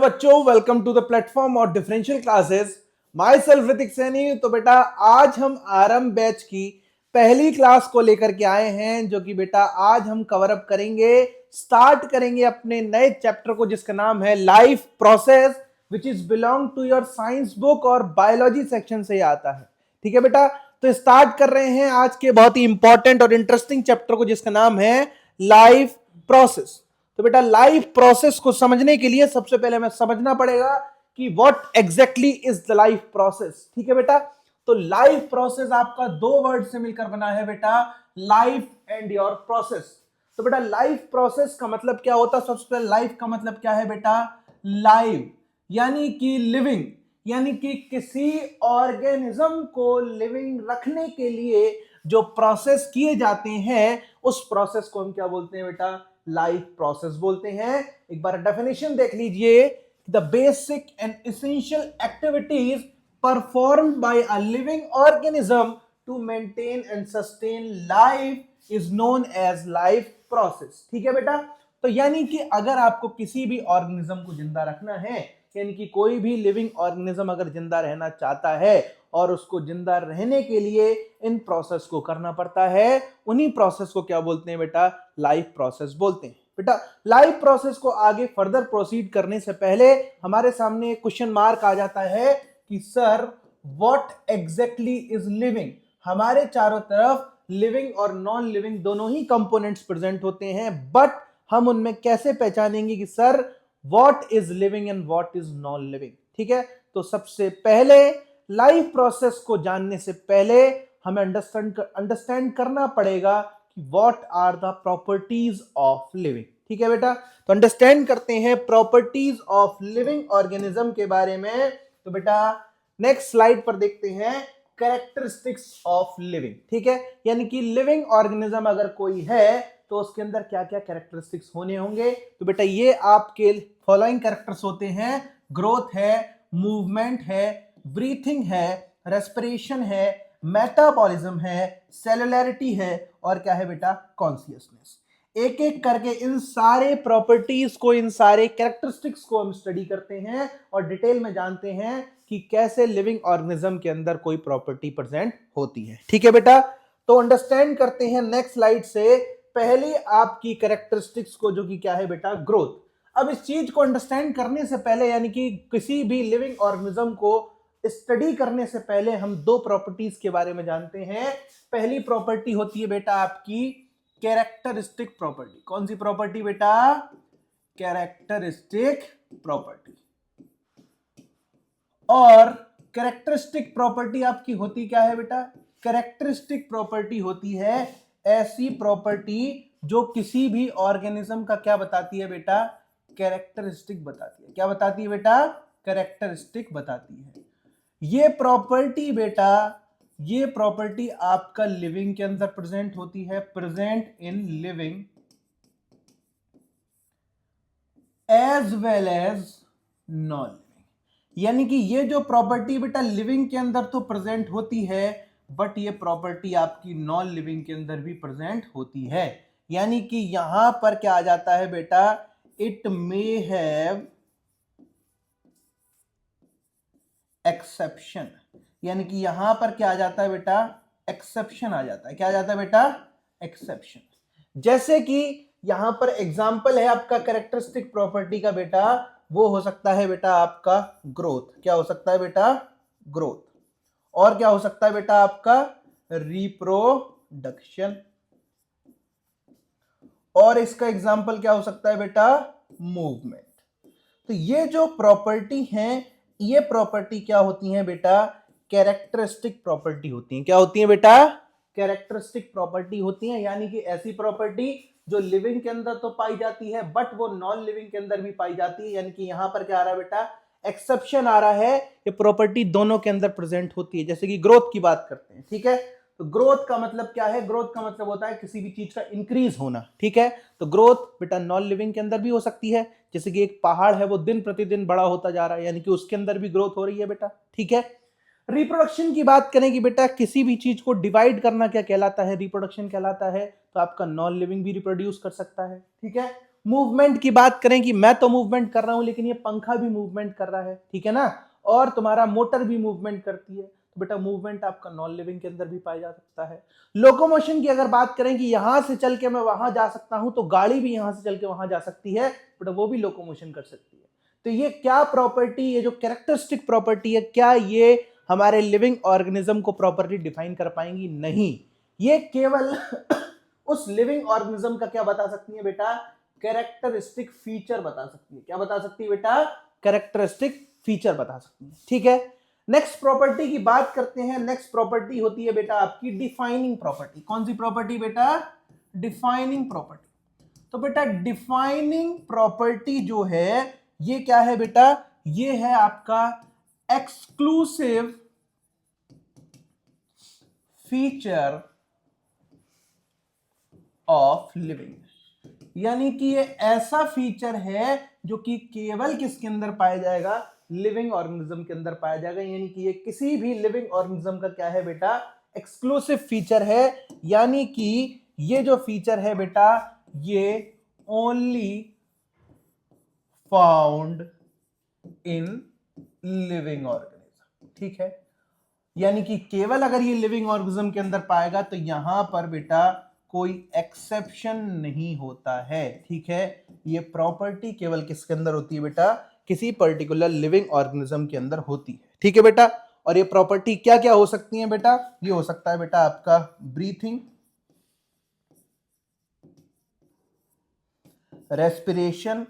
बच्चों, welcome to the platform और differential classes. My self Hrithik Saini. तो बेटा आज हम आरंभ बैच की पहली क्लास को लेकर के आए हैं, जो कि बेटा आज हम कवर अप करेंगे, स्टार्ट करेंगे अपने नए चैप्टर को, जिसका नाम है life process, which is belong to your science book और बायोलॉजी सेक्शन से आता है। ठीक है बेटा, तो स्टार्ट कर रहे हैं आज के बहुत ही इंपॉर्टेंट और इंटरेस्टिंग चैप्टर को, जिसका नाम है लाइफ प्रोसेस। तो बेटा लाइफ प्रोसेस को समझने के लिए सबसे पहले हमें समझना पड़ेगा कि what exactly is the life process. ठीक है बेटा, तो लाइफ प्रोसेस आपका दो वर्ड से मिलकर बना है बेटा, लाइफ एंड योर प्रोसेस। तो बेटा लाइफ प्रोसेस का मतलब क्या होता है? सबसे पहले लाइफ का मतलब क्या है बेटा? लाइव यानी कि लिविंग, यानी कि किसी ऑर्गेनिज्म को लिविंग रखने के लिए जो प्रोसेस किए जाते हैं, उस प्रोसेस को हम क्या बोलते हैं बेटा? लाइफ प्रोसेस बोलते हैं। एक बार डेफिनेशन देख लीजिए, the basic and essential activities performed by a living organism to maintain and sustain life is known as life process. ठीक है बेटा, तो यानी कि अगर आपको किसी भी ऑर्गेनिज्म को जिंदा रखना है, यानी कि कोई भी लिविंग ऑर्गेनिज्म अगर जिंदा रहना चाहता है और उसको जिंदा रहने के लिए इन प्रोसेस को करना पड़ता है, उन्हीं प्रोसेस को क्या बोलते हैं बेटा? लाइफ प्रोसेस बोलते हैं। बेटा लाइफ प्रोसेस को आगे फर्दर प्रोसीड करने से पहले हमारे सामने क्वेश्चन मार्क आ जाता है कि sir what exactly is living. हमारे चारों तरफ लिविंग और नॉन लिविंग दोनों ही कंपोनेंट्स प्रेजेंट होते हैं, बट हम उनमें कैसे पहचानेंगे कि sir what is living and what is non living? ठीक है, तो सबसे पहले लाइफ प्रोसेस को जानने से पहले हमें अंडरस्टैंड करना पड़ेगा कि what are the properties of living. ठीक है बेटा, तो अंडरस्टैंड करते हैं प्रॉपर्टीज ऑफ लिविंग ऑर्गेनिज्म के बारे में। तो बेटा नेक्स्ट स्लाइड पर देखते हैं कैरेक्टरिस्टिक्स ऑफ लिविंग। ठीक है, यानी कि लिविंग ऑर्गेनिज्म अगर कोई है तो उसके अंदर क्या क्या कैरेक्टरिस्टिक्स होने होंगे। तो बेटा ये आपके फॉलोइंग कैरेक्टर्स होते हैं, ग्रोथ है, मूवमेंट है, ब्रीथिंग है, रेस्पिरेशन है, मेटाबॉलिज्म है, सेलुलैरिटी है, और क्या है बेटा? कॉन्शियसनेस। एक एक करके इन सारे प्रॉपर्टीज को, इन सारे कैरेक्टरिस्टिक्स को हम स्टडी करते हैं और डिटेल में जानते हैं कि कैसे लिविंग ऑर्गेनिज्म के अंदर कोई प्रॉपर्टी प्रेजेंट होती है। ठीक है बेटा, तो अंडरस्टैंड करते हैं नेक्स्ट स्लाइड से पहले आपकी कैरेक्टरिस्टिक्स को, जो कि क्या है बेटा? ग्रोथ। अब इस चीज को अंडरस्टैंड करने से पहले, यानी कि किसी भी लिविंग ऑर्गेनिज्म को स्टडी करने से पहले हम दो प्रॉपर्टीज के बारे में जानते हैं। पहली प्रॉपर्टी होती है बेटा आपकी कैरेक्टरिस्टिक प्रॉपर्टी। कौन सी प्रॉपर्टी बेटा? Characteristic property. और कैरेक्टरिस्टिक प्रॉपर्टी आपकी होती क्या है बेटा? कैरेक्टरिस्टिक प्रॉपर्टी होती है ऐसी प्रॉपर्टी जो किसी भी ऑर्गेनिज्म का क्या बताती है बेटा? कैरेक्टरिस्टिक बताती है। क्या बताती है बेटा? कैरेक्टरिस्टिक बताती है। ये प्रॉपर्टी बेटा, ये प्रॉपर्टी आपका लिविंग के अंदर प्रेजेंट होती है, present in living as well as non living. यानी कि ये जो प्रॉपर्टी बेटा लिविंग के अंदर तो प्रेजेंट होती है, बट ये प्रॉपर्टी आपकी नॉन लिविंग के अंदर भी प्रेजेंट होती है। यानी कि यहां पर क्या आ जाता है बेटा? It may have exception. यानी कि यहां पर क्या आ जाता है बेटा? एक्सेप्शन आ जाता है। क्या आ जाता है बेटा? एक्सेप्शन। जैसे कि यहां पर एग्जांपल है आपका कैरेक्टरिस्टिक प्रॉपर्टी का बेटा, वो हो सकता है बेटा आपका ग्रोथ। क्या हो सकता है बेटा? ग्रोथ। और क्या हो सकता है बेटा आपका? रिप्रोडक्शन। और इसका एग्जांपल क्या हो सकता है बेटा? मूवमेंट। तो ये जो प्रॉपर्टी है, ये प्रॉपर्टी क्या होती है बेटा? कैरेक्टरिस्टिक प्रॉपर्टी होती है। क्या होती है बेटा? कैरेक्टरिस्टिक प्रॉपर्टी होती है। यानी कि ऐसी प्रॉपर्टी जो लिविंग के अंदर तो पाई जाती है, बट वो नॉन लिविंग के अंदर भी पाई जाती है। यानी कि यहां पर क्या आ रहा है बेटा? एक्सेप्शन आ रहा है। ये प्रॉपर्टी दोनों के अंदर प्रेजेंट होती है। जैसे कि ग्रोथ की बात करते हैं, ठीक है, तो ग्रोथ का मतलब क्या है? ग्रोथ का मतलब होता है किसी भी चीज का इंक्रीज होना। ठीक है, तो ग्रोथ बेटा नॉन लिविंग के अंदर भी हो सकती है। जैसे कि एक पहाड़ है, वो दिन प्रतिदिन बड़ा होता जा रहा है, यानी कि उसके अंदर भी ग्रोथ हो रही है बेटा। ठीक है, रिप्रोडक्शन की बात करें कि बेटा किसी भी चीज को डिवाइड करना क्या कहलाता है? रिप्रोडक्शन कहलाता है। तो आपका नॉन लिविंग भी रिप्रोड्यूस कर सकता है। ठीक है, मूवमेंट की बात करें कि मैं तो मूवमेंट कर रहा हूं लेकिन ये पंखा भी मूवमेंट कर रहा है, ठीक है ना, और तुम्हारा मोटर भी मूवमेंट करती है, तो बेटा मूवमेंट आपका नॉन लिविंग के अंदर भी पाया जा सकता है। लोकोमोशन की अगर बात करें कि यहां से चल के मैं वहां जा सकता हूं, तो गाड़ी भी यहां से चल के वहां जा सकती है, बेटा वो भी लोकोमोशन कर सकती है। तो ये क्या प्रॉपर्टी, ये जो कैरेक्टरिस्टिक प्रॉपर्टी है, क्या ये हमारे लिविंग ऑर्गेनिज्म को प्रॉपर्ली डिफाइन कर पाएंगी? नहीं, ये केवल उस लिविंग ऑर्गेनिज्म का क्या बता सकती है बेटा? कैरेक्टरिस्टिक फीचर बता सकती है। क्या बता सकती है बेटा? कैरेक्टरिस्टिक फीचर बता सकती है, ठीक है। नेक्स्ट प्रॉपर्टी की बात करते हैं। नेक्स्ट प्रॉपर्टी होती है बेटा आपकी डिफाइनिंग प्रॉपर्टी। कौन सी प्रॉपर्टी बेटा? Defining property. तो बेटा डिफाइनिंग प्रॉपर्टी जो है ये क्या है बेटा? ये है आपका एक्सक्लूसिव फीचर ऑफ लिविंग, यानी कि ये ऐसा फीचर है जो कि केवल किसके अंदर पाया जाएगा? लिविंग ऑर्गेनिज्म के अंदर पाया जाएगा। यानी कि ये किसी भी लिविंग ऑर्गेनिज्म का क्या है बेटा? एक्सक्लूसिव फीचर है। यानी कि ये जो फीचर है बेटा ये only found in living organism, ठीक है। यानी कि केवल अगर ये लिविंग ऑर्गेनिज्म के अंदर पाएगा तो यहां पर बेटा कोई एक्सेप्शन नहीं होता है, ठीक है। ये प्रॉपर्टी केवल किसके अंदर होती है बेटा? किसी पर्टिकुलर लिविंग ऑर्गेनिज्म के अंदर होती है, ठीक है बेटा। और ये प्रॉपर्टी क्या क्या हो सकती है बेटा? ये हो सकता है बेटा आपका ब्रीथिंग, रेस्पिरेशन,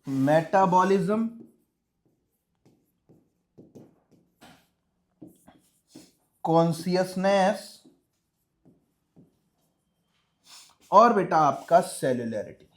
मेटाबॉलिज्म, कॉन्शियसनेस और बेटा आपका सेल्युलरिटी।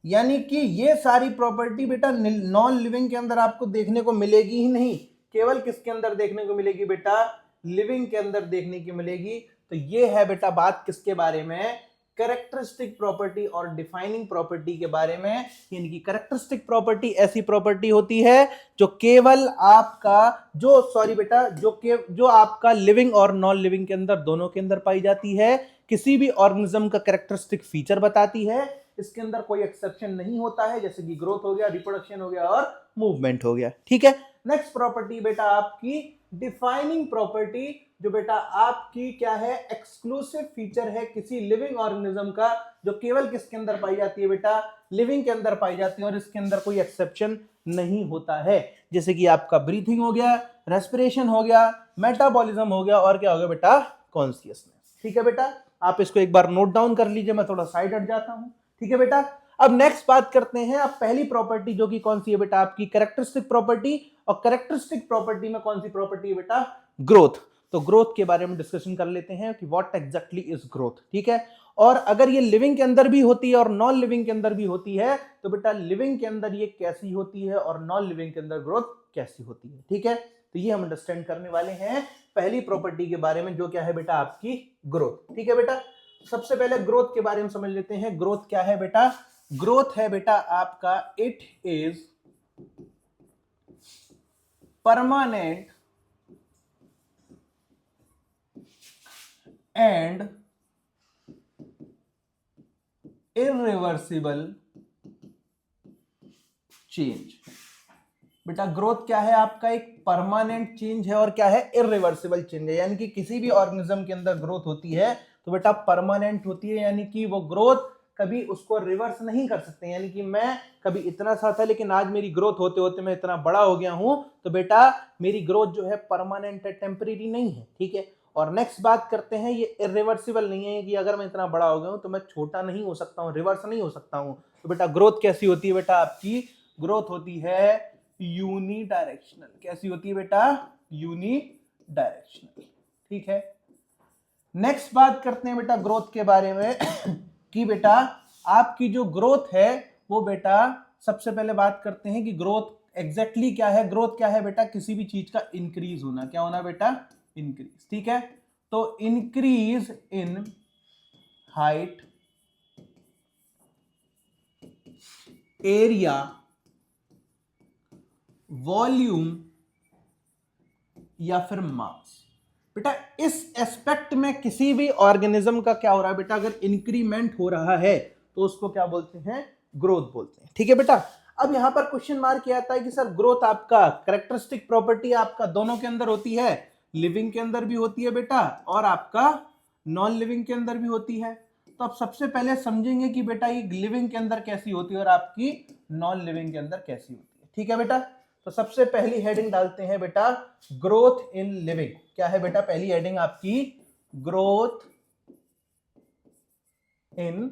यानी कि ये सारी प्रॉपर्टी बेटा नॉन लिविंग के अंदर आपको देखने को मिलेगी ही नहीं, केवल किसके अंदर देखने को मिलेगी बेटा? लिविंग के अंदर देखने की मिलेगी। तो ये है बेटा बात किसके बारे में? कैरेक्टरिस्टिक प्रॉपर्टी और डिफाइनिंग प्रॉपर्टी के बारे में। यानी कि कैरेक्टरिस्टिक प्रॉपर्टी ऐसी प्रॉपर्टी होती है जो केवल आपका जो आपका लिविंग और नॉन लिविंग के अंदर दोनों के अंदर पाई जाती है, किसी भी ऑर्गेनिज्म का कैरेक्टरिस्टिक फीचर बताती है। इसके अंदर कोई एक्सेप्शन नहीं होता है, जैसे कि ग्रोथ हो गया, रिप्रोडक्शन हो गया और मूवमेंट हो गया, ठीक है। नेक्स्ट प्रॉपर्टी बेटा आपकी डिफाइनिंग प्रॉपर्टी, जो बेटा आपकी क्या है? एक्सक्लूसिव फीचर है किसी लिविंग ऑर्गेनिज्म का, जो केवल किसके अंदर पाई जाती है बेटा? लिविंग के अंदर पाई जाती है और इसके अंदर कोई एक्सेप्शन नहीं होता है। जैसे कि आपका ब्रीथिंग हो गया, रेस्पिरेशन हो गया, मेटाबॉलिज्म हो गया और क्या हो गया बेटा? कॉन्शियसनेस, ठीक है बेटा। आप इसको एक बार नोट डाउन कर लीजिए, मैं थोड़ा साइड हट जाता हूं, ठीक है बेटा। अब नेक्स्ट बात करते हैं। अब पहली प्रॉपर्टी जो कि कौन सी है बेटा? आपकी कैरेक्टरिस्टिक प्रॉपर्टी। और कैरेक्टरिस्टिक प्रॉपर्टी में कौन सी प्रॉपर्टी है बेटा? ग्रोथ। तो ग्रोथ के बारे में डिस्कशन कर लेते हैं कि व्हाट एग्जैक्टली इज ग्रोथ, ठीक है। और अगर ये लिविंग के अंदर भी होती है और नॉन लिविंग के अंदर भी होती है, तो बेटा लिविंग के अंदर ये कैसी होती है और नॉन लिविंग के अंदर ग्रोथ कैसी होती है, ठीक है। तो ये हम अंडरस्टैंड करने वाले हैं पहली प्रॉपर्टी के बारे में, जो क्या है बेटा? आपकी ग्रोथ, ठीक है बेटा। सबसे पहले ग्रोथ के बारे में समझ लेते हैं। ग्रोथ क्या है बेटा? ग्रोथ है बेटा आपका it is permanent and irreversible change. बेटा ग्रोथ क्या है? आपका एक परमानेंट चेंज है और क्या है? इरिवर्सिबल चेंज है। यानी कि किसी भी ऑर्गेनिज्म के अंदर ग्रोथ होती है तो बेटा परमानेंट होती है, यानी कि वो ग्रोथ कभी उसको रिवर्स नहीं कर सकते। यानी कि मैं कभी इतना सा था लेकिन आज मेरी ग्रोथ होते होते मैं इतना बड़ा हो गया हूं, तो बेटा मेरी ग्रोथ जो है परमानेंट है, टेम्परेरी नहीं है, ठीक है। और नेक्स्ट बात करते हैं, ये इरिवर्सिबल नहीं है कि अगर मैं इतना बड़ा हो गया हूं तो मैं छोटा नहीं हो सकता हूं, रिवर्स नहीं हो सकता हूं। तो बेटा ग्रोथ कैसी होती है बेटा? आपकी ग्रोथ होती है यूनी डायरेक्शनल। कैसी होती है बेटा? यूनी डायरेक्शनल, ठीक है। नेक्स्ट बात करते हैं बेटा ग्रोथ के बारे में कि बेटा आपकी जो ग्रोथ है वो बेटा, सबसे पहले बात करते हैं कि ग्रोथ एग्जैक्टली क्या है। ग्रोथ क्या है बेटा? किसी भी चीज का इंक्रीज होना। क्या होना बेटा? इंक्रीज, ठीक है। तो increase in height, area, volume या फिर मास। बेटा इस एस्पेक्ट में किसी भी ऑर्गेनिज्म का क्या हो रहा है बेटा, अगर इंक्रीमेंट हो रहा है तो उसको क्या बोलते हैं, ग्रोथ बोलते हैं। ठीक है बेटा, अब यहां पर क्वेश्चन मार्क किया आता है कि सर ग्रोथ आपका कैरेक्टरिस्टिक प्रॉपर्टी आपका दोनों के अंदर होती है, लिविंग के अंदर भी होती है बेटा और आपका नॉन लिविंग के अंदर भी होती है। तो अब सबसे पहले समझेंगे कि बेटा ये लिविंग के अंदर कैसी होती है और आपकी नॉन लिविंग के अंदर कैसी होती है। ठीक है बेटा, तो सबसे पहली हेडिंग डालते हैं बेटा ग्रोथ इन लिविंग। क्या है बेटा पहली हेडिंग आपकी, ग्रोथ इन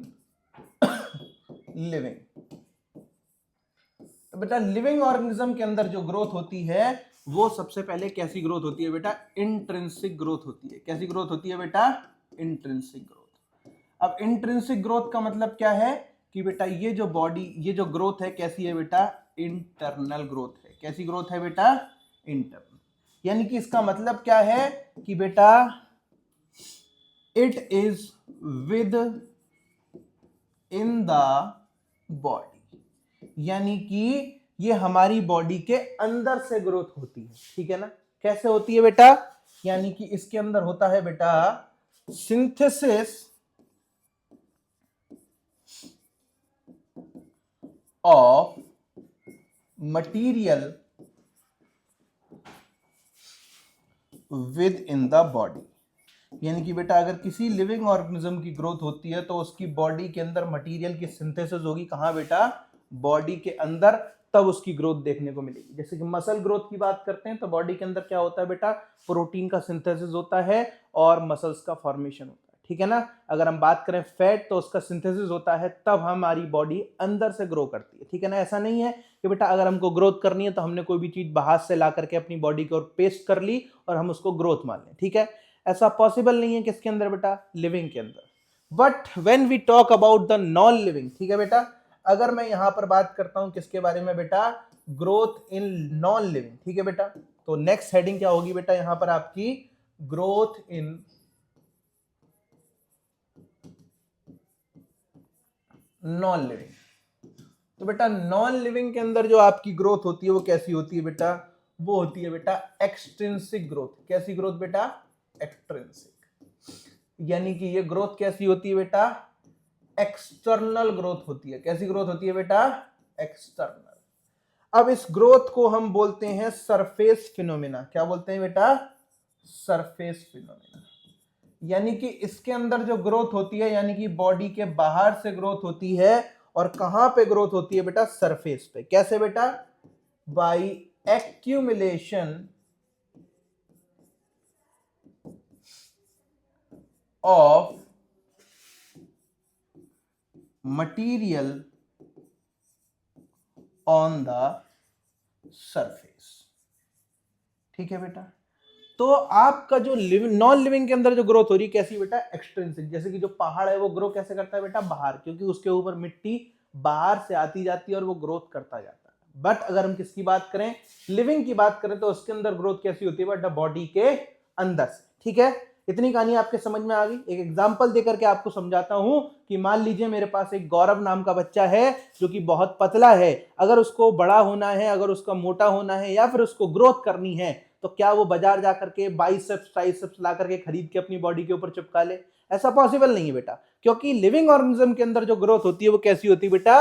लिविंग। तो बेटा लिविंग ऑर्गेनिज्म के अंदर जो ग्रोथ होती है वो सबसे पहले कैसी ग्रोथ होती है बेटा, इंट्रिंसिक ग्रोथ होती है। कैसी ग्रोथ होती है बेटा, इंट्रिंसिक ग्रोथ। अब इंट्रिंसिक ग्रोथ का मतलब क्या है कि बेटा ये जो बॉडी, ये जो ग्रोथ है कैसी है बेटा, इंटरनल ग्रोथ है। कैसी ग्रोथ है बेटा, इंटरनल। यानी कि इसका मतलब क्या है कि बेटा it is with in the body, यानी कि ये हमारी बॉडी के अंदर से ग्रोथ होती है। ठीक है ना, कैसे होती है बेटा, यानी कि इसके अंदर होता है बेटा synthesis of material with in the body. यानी कि बेटा अगर किसी लिविंग ऑर्गेनिज्म की ग्रोथ होती है तो उसकी बॉडी के अंदर मटेरियल की सिंथेसिस होगी। कहां बेटा, बॉडी के अंदर, तब उसकी ग्रोथ देखने को मिलेगी। जैसे कि मसल ग्रोथ की बात करते हैं तो बॉडी के अंदर क्या होता है बेटा, प्रोटीन का सिंथेसिस होता है और मसल्स का फॉर्मेशन होता है। ठीक है ना, अगर हम बात करें फैट तो उसका सिंथेसिस होता है, तब हमारी बॉडी अंदर से ग्रो करती है। ठीक है ना, ऐसा नहीं है कि बेटा अगर हमको ग्रोथ करनी है तो हमने कोई भी चीज बाहर से ला करके अपनी बॉडी की ओर पेस्ट कर ली और हम उसको ग्रोथ मान लें। ठीक है, ऐसा पॉसिबल नहीं है किसके अंदर बेटा, लिविंग के अंदर। But when we talk about the non living, ठीक है बेटा, अगर मैं यहां पर बात करता हूं किसके बारे में बेटा, ग्रोथ इन नॉन लिविंग। ठीक है बेटा, तो नेक्स्ट हेडिंग क्या होगी बेटा यहां पर आपकी, ग्रोथ इन नॉन लिविंग। तो बेटा नॉन लिविंग के अंदर जो आपकी ग्रोथ होती है वो कैसी होती है बेटा, वो होती है बेटा एक्सट्रिंसिक ग्रोथ। कैसी ग्रोथ बेटा, एक्सट्रिंसिक। यानी कि ये ग्रोथ कैसी होती है बेटा, एक्सटर्नल ग्रोथ होती है। कैसी ग्रोथ होती है बेटा, एक्सटर्नल। अब इस ग्रोथ को हम बोलते हैं सरफेस फिनोमिना। क्या बोलते हैं बेटा, सरफेस फिनोमिना। यानी कि इसके अंदर जो ग्रोथ होती है, यानी कि बॉडी के बाहर से ग्रोथ होती है और कहां पे ग्रोथ होती है बेटा, सरफेस पे। कैसे बेटा, by accumulation of material on the surface. ठीक है बेटा, तो आपका जो नॉन लिविंग के अंदर जो ग्रोथ हो रही है कैसी बेटा, एक्सट्रिंसिक। जैसे कि जो पहाड़ है वो ग्रो कैसे करता है बेटा, बाहर, क्योंकि उसके ऊपर मिट्टी बाहर से आती जाती है और वो ग्रोथ करता जाता है। बट अगर हम किसकी बात करें, लिविंग की बात करें, तो उसके अंदर ग्रोथ कैसी होती है बेटा, बॉडी के अंदर से। ठीक है, इतनी कहानी आपके समझ में आ गई। एक एग्जांपल देकर के आपको समझाता हूं कि मान लीजिए मेरे पास एक गौरव नाम का बच्चा है जो कि बहुत पतला है। अगर उसको बड़ा होना है, अगर उसका मोटा होना है या फिर उसको ग्रोथ करनी है, तो क्या वो बाजार जा करके बाइसेप्स ट्राइसेप्स ला करके खरीद के अपनी बॉडी के ऊपर चिपका ले? ऐसा पॉसिबल नहीं है बेटा, क्योंकि लिविंग ऑर्गेनिज्म के अंदर जो ग्रोथ होती है वो कैसी होती है बेटा,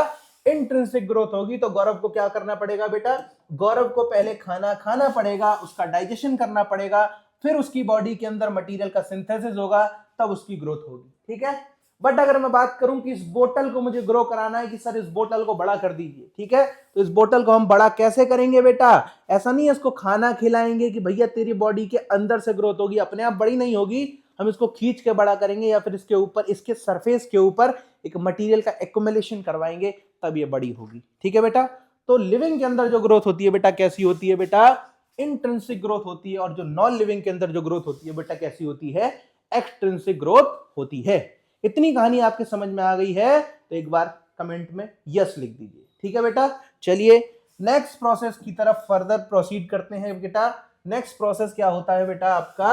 इंट्रिंसिक ग्रोथ होगी। तो गौरव को क्या करना पड़ेगा बेटा, गौरव को पहले खाना खाना पड़ेगा, उसका डाइजेशन करना पड़ेगा, फिर उसकी बॉडी के अंदर मटेरियल का सिंथेसिस होगा, तब उसकी ग्रोथ होगी। ठीक है, बट अगर मैं बात करूं कि इस बोतल को मुझे ग्रो कराना है कि सर इस बोतल को बड़ा कर दीजिए, ठीक है, तो इस बोतल को हम बड़ा कैसे करेंगे बेटा, ऐसा नहीं है इसको खाना खिलाएंगे कि भैया तेरी बॉडी के अंदर से ग्रोथ होगी, अपने आप बड़ी नहीं होगी, हम इसको खींच के बड़ा करेंगे या फिर इसके ऊपर, इसके सरफेस के ऊपर एक मटेरियल का एक्युमुलेशन करवाएंगे, तब ये बड़ी होगी। ठीक है बेटा, तो लिविंग के अंदर जो ग्रोथ होती है बेटा कैसी होती है बेटा, इंट्रिंसिक ग्रोथ होती है, और जो नॉन लिविंग के अंदर जो ग्रोथ होती है बेटा कैसी होती है, एक्सट्रिंसिक ग्रोथ होती है। इतनी कहानी आपके समझ में आ गई है तो एक बार कमेंट में यस लिख दीजिए। ठीक है बेटा, चलिए नेक्स्ट प्रोसेस की तरफ फर्दर प्रोसीड करते हैं बेटा। नेक्स्ट प्रोसेस क्या होता है बेटा आपका,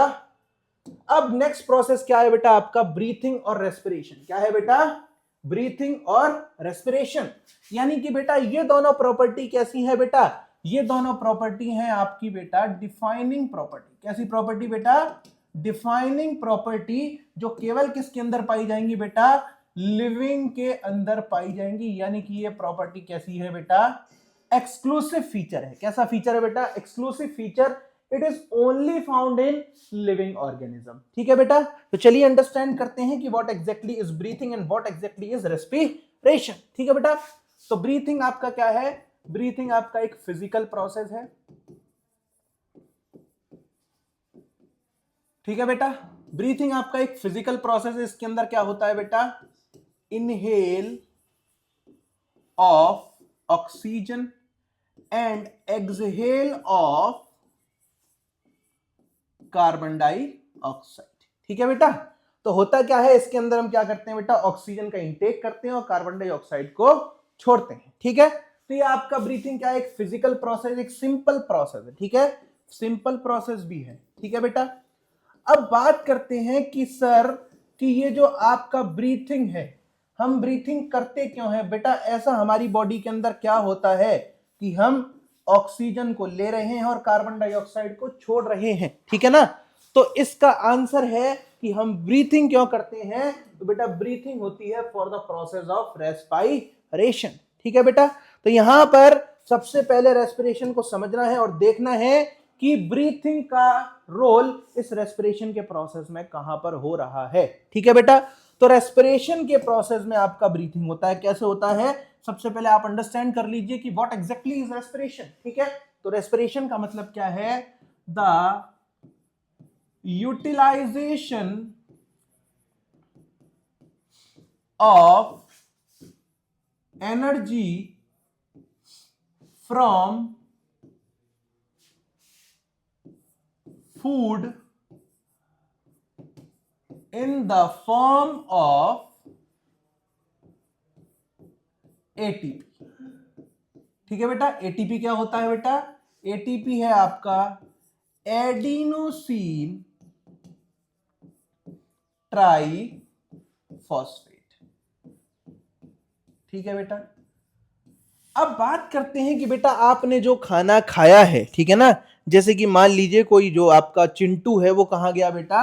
अब नेक्स्ट प्रोसेस क्या है बेटा आपका, ब्रीथिंग और रेस्पिरेशन। क्या है बेटा, ब्रीथिंग और रेस्पिरेशन। यानी कि बेटा ये दोनों प्रॉपर्टी कैसी है बेटा, ये दोनों प्रॉपर्टी हैं आपकी बेटा डिफाइनिंग प्रॉपर्टी। कैसी प्रॉपर्टी बेटा, डिफाइनिंग प्रॉपर्टी जो केवल किसके अंदर पाई जाएंगी बेटा, लिविंग के अंदर पाई जाएंगी। यानी कि ये प्रॉपर्टी कैसी है बेटा, एक्सक्लूसिव फीचर है। कैसा फीचर है बेटा, exclusive feature. It is only found in living organism. ठीक है बेटा, तो चलिए अंडरस्टैंड करते हैं कि what exactly is breathing and what exactly is respiration. ठीक है बेटा, तो ब्रीथिंग आपका क्या है, ब्रीथिंग आपका एक फिजिकल प्रोसेस है। ठीक है बेटा, ब्रीथिंग आपका एक फिजिकल प्रोसेस है। इसके अंदर क्या होता है बेटा, inhale of oxygen and exhale of carbon dioxide. ठीक है बेटा, तो होता क्या है, इसके अंदर हम क्या करते हैं बेटा, ऑक्सीजन का इंटेक करते हैं और कार्बन डाइऑक्साइड को छोड़ते हैं। ठीक है, तो ये आपका ब्रीथिंग क्या है, एक फिजिकल प्रोसेस, एक सिंपल प्रोसेस है। ठीक है, सिंपल प्रोसेस भी है। ठीक है बेटा, अब बात करते हैं कि सर कि ये जो आपका ब्रीथिंग है, हम ब्रीथिंग करते क्यों है बेटा। ऐसा हमारी बॉडी के अंदर क्या होता है कि हम ऑक्सीजन को ले रहे हैं और कार्बन डाइऑक्साइड को छोड़ रहे हैं। ठीक है ना, तो इसका आंसर है कि हम ब्रीथिंग क्यों करते हैं, तो बेटा ब्रीथिंग होती है for the process of respiration. ठीक है बेटा, तो यहां पर सबसे पहले रेस्पिरेशन को समझना है और देखना है कि ब्रीथिंग का रोल इस रेस्पिरेशन के प्रोसेस में कहां पर हो रहा है। ठीक है बेटा, तो रेस्पिरेशन के प्रोसेस में आपका ब्रीथिंग होता है। कैसे होता है, सबसे पहले आप अंडरस्टैंड कर लीजिए कि व्हाट एग्जैक्टली इज रेस्पिरेशन। ठीक है, तो रेस्पिरेशन का मतलब क्या है, the utilisation of energy from food in the form of ATP। ठीक है बेटा, ATP क्या होता है बेटा, ATP है आपका एडिनोसिन ट्राइफॉस्फेट। ठीक है बेटा, अब बात करते हैं कि बेटा आपने जो खाना खाया है, ठीक है ना, जैसे कि मान लीजिए कोई जो आपका चिंटू है वो कहां गया बेटा,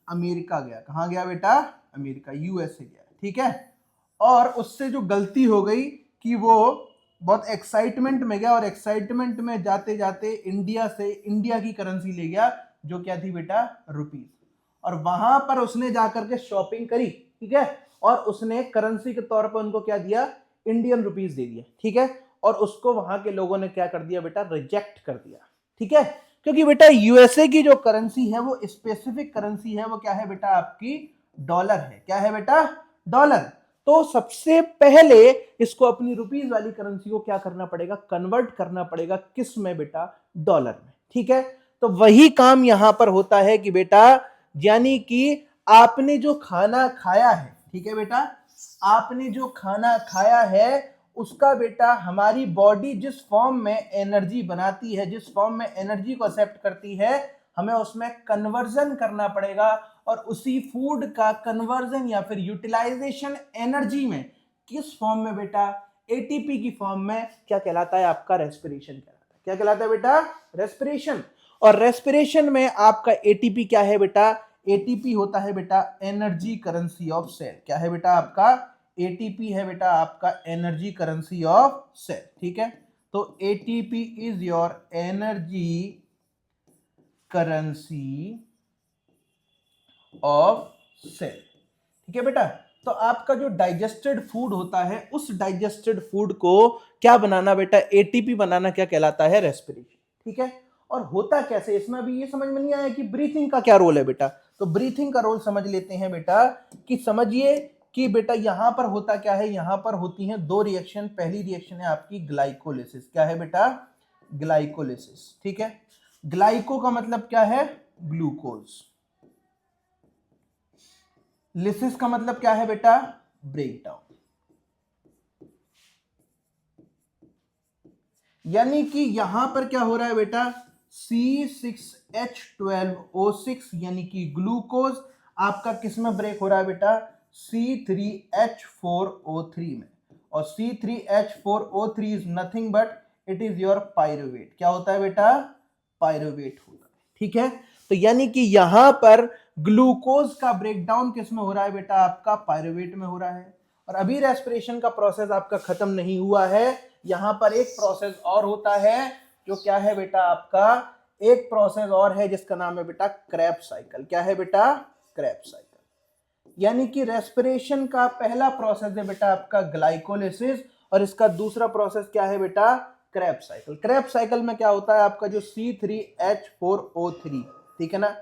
अमेरिका गया। कहां गया बेटा, अमेरिका, यूएसए गया। ठीक है, और उससे जो गलती हो गई कि वो बहुत एक्साइटमेंट में गया और एक्साइटमेंट में जाते जाते इंडिया से इंडिया की करेंसी ले गया, जो क्या थी बेटा, रुपीज। और वहां पर उसने जाकर के शॉपिंग करी। ठीक है, और उसने करेंसी के तौर पर उनको क्या दिया, इंडियन रुपीज दे दिया। ठीक है, और उसको वहां के लोगों ने क्या कर दिया बेटा, रिजेक्ट कर दिया। ठीक है, क्योंकि बेटा यूएसए की जो करेंसी है वो स्पेसिफिक करेंसी है, वो क्या है बेटा, आपकी डॉलर है। क्या है बेटा, डॉलर। तो सबसे पहले इसको अपनी रुपीज वाली करेंसी को क्या करना पड़ेगा, कन्वर्ट करना पड़ेगा, किस में बेटा, डॉलर में। ठीक है, तो वही काम यहां पर होता है कि बेटा, यानी कि आपने जो खाना खाया है, ठीक है बेटा, आपने जो खाना खाया है उसका बेटा हमारी बॉडी जिस फॉर्म में एनर्जी बनाती है, जिस फॉर्म में एनर्जी को एक्सेप्ट करती है, हमें उसमें कन्वर्जन करना पड़ेगा। और उसी फूड का कन्वर्जन या फिर यूटिलाइजेशन एनर्जी में किस फॉर्म में बेटा, एटीपी की फॉर्म में, क्या कहलाता है, आपका रेस्पिरेशन कहलाता है। क्या कहलाता है बेटा, रेस्पिरेशन। और रेस्पिरेशन में आपका एटीपी क्या है बेटा, एटीपी होता है बेटा एनर्जी करेंसी ऑफ सेल। क्या है बेटा, आपका एटीपी है बेटा आपका एनर्जी करेंसी ऑफ सेल। ठीक है, तो ATP is your energy currency of cell. ठीक है बेटा, तो आपका जो डाइजेस्टेड फूड होता है, उस डाइजेस्टेड फूड को क्या बनाना बेटा, एटीपी बनाना, क्या कहलाता है, रेस्पिरेशन। ठीक है, और होता कैसे, इसमें भी ये समझ में नहीं आया कि ब्रीथिंग का क्या रोल है बेटा। तो ब्रीथिंग का रोल समझ लेते हैं बेटा, कि समझिए कि बेटा यहां पर होता क्या है, यहां पर होती हैं दो रिएक्शन। पहली रिएक्शन है आपकी ग्लाइकोलिसिस। क्या है बेटा, ग्लाइकोलिसिस। ठीक है, ग्लाइको का मतलब क्या है, ग्लूकोज। लिसिस का मतलब क्या है बेटा, ब्रेकडाउन। यानी कि यहां पर क्या हो रहा है बेटा, C6H12O6 यानी कि ग्लूकोज आपका किस में ब्रेक हो रहा है बेटा, C3H4O3 में। और C3H4O3 is nothing but it is your pyruvate. क्या होता है बेटा, पायरुवेट होता है। ठीक है, तो यानी कि यहां पर ग्लूकोज का ब्रेकडाउन किस में हो रहा है बेटा, आपका पायरुवेट में हो रहा है। और अभी रेस्पिरेशन का प्रोसेस आपका खत्म नहीं हुआ है, यहां पर एक प्रोसेस और होता है जो क्या है बेटा आपका, एक प्रोसेस और है जिसका नाम है बेटा क्रेब्स साइकिल। क्या है बेटा, क्रेब्स साइकिल। यानी कि रेस्पिरेशन का पहला प्रोसेस है बेटा आपका ग्लाइकोलिसिस, और इसका दूसरा प्रोसेस क्या है बेटा, क्रेब्स साइकिल। क्रेब्स साइकिल में क्या होता है आपका जो C3H4O3, ठीक है ना,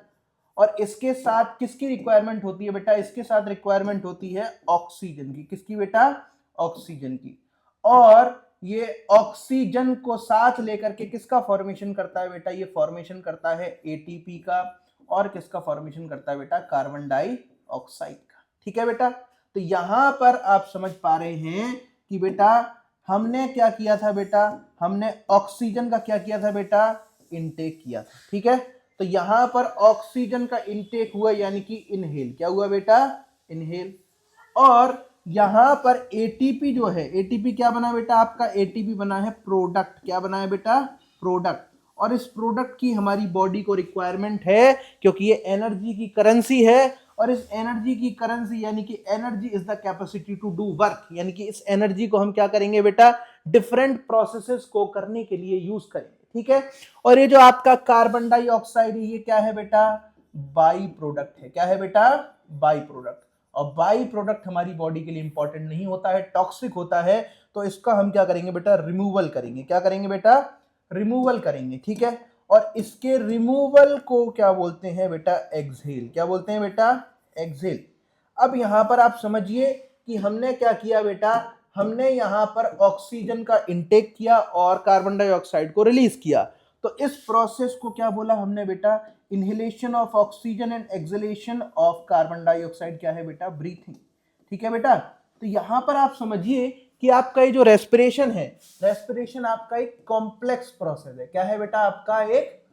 और इसके साथ किसकी रिक्वायरमेंट होती है बेटा, इसके साथ रिक्वायरमेंट होती है ऑक्सीजन की। किसकी बेटा, ऑक्सीजन की। और ये ऑक्सीजन को साथ लेकर के किसका फॉर्मेशन करता है बेटा, ये फॉर्मेशन करता है एटीपी का, और किसका फॉर्मेशन करता है बेटा, कार्बन डाइऑक्साइड का। ठीक है बेटा, तो यहां पर आप समझ पा रहे हैं कि बेटा हमने क्या किया था बेटा, हमने ऑक्सीजन का क्या किया था बेटा, इनटेक किया था। ठीक है, तो यहां पर ऑक्सीजन का इनटेक हुआ, यानी कि इनहेल। क्या हुआ बेटा, इनहेल। और यहां पर एटीपी जो है, एटीपी क्या बना बेटा आपका, एटीपी बना है प्रोडक्ट। क्या बना है बेटा, प्रोडक्ट। और इस प्रोडक्ट की हमारी बॉडी को रिक्वायरमेंट है, क्योंकि ये एनर्जी की करेंसी है। और इस एनर्जी की करेंसी यानी कि energy is the capacity to do work, यानी कि इस एनर्जी को हम क्या करेंगे बेटा, डिफरेंट प्रोसेसेस को करने के लिए यूज करेंगे। ठीक है, और ये जो आपका कार्बन डाइऑक्साइड है, ये क्या है बेटा, बाई प्रोडक्ट है। क्या है बेटा, बाई प्रोडक्ट। और बाई प्रोडक्ट हमारी बॉडी के लिए इंपॉर्टेंट नहीं होता है, टॉक्सिक होता है, तो इसका हम क्या करेंगे बेटा, रिमूवल करेंगे। क्या करेंगे बेटा, रिमूवल करेंगे। ठीक है, और इसके रिमूवल को क्या बोलते हैं बेटा, एक्सहेल। क्या बोलते हैं बेटा, एक्सहेल। अब यहां पर आप समझिए कि हमने क्या किया बेटा, हमने यहां पर ऑक्सीजन का इंटेक किया और कार्बन डाइऑक्साइड को रिलीज किया। तो इस प्रोसेस को क्या बोला हमने बेटा, inhalation of oxygen and exhalation of carbon dioxide. क्या है बेटा, ब्रीथिंग। ठीक है बेटा, तो यहां पर आप समझिए कि आपका ये जो रेस्पिरेशन है, रेस्पिरेशन आपका एक कॉम्प्लेक्स प्रोसेस है। क्या है बेटा, आपका एक